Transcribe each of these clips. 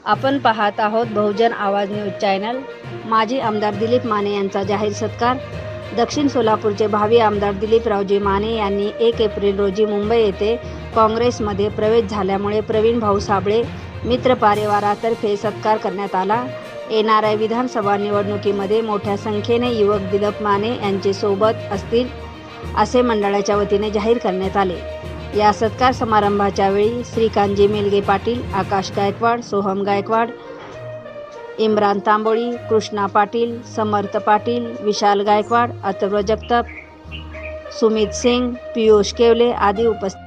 आपण पाहत आहोत बहुजन आवाज न्यूज चॅनल। माजी आमदार दिलीप माने यांचा जाहीर सत्कार। दक्षिण सोलापूरचे भावी आमदार दिलीपरावजी माने यांनी 1 एप्रिल रोजी मुंबई येथे काँग्रेसमध्ये प्रवेश झाल्यामुळे प्रवीण भाऊ साबळे मित्र परिवारातर्फे सत्कार करण्यात आला। येणाऱ्या विधानसभा निवडणुकीमध्ये मोठ्या संख्येने युवक दिलीप माने यांचे सोबत असतील असे मंडळाच्या वतीने जाहीर करण्यात आले। या सत्कार समारंभाच्या वेळी श्रीकांतजी मेलगे पाटील, आकाश गायकवाड, सोहम गायकवाड, इम्रान तांबोळी, कृष्णा पाटील, समर्थ पाटील, विशाल गायकवाड, अथर्व जगताप, सुमित सिंग, पियुष केवले आदी उपस्थित।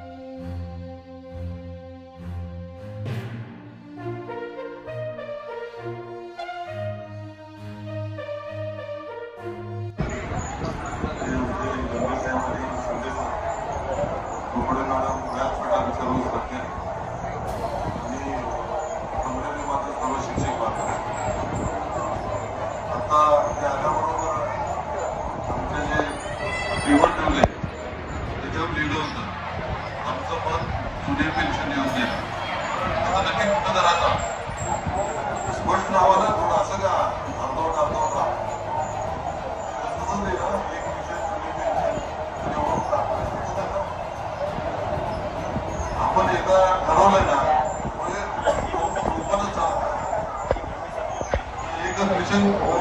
आपण एकदा ठरवलंय ना एकच मिशन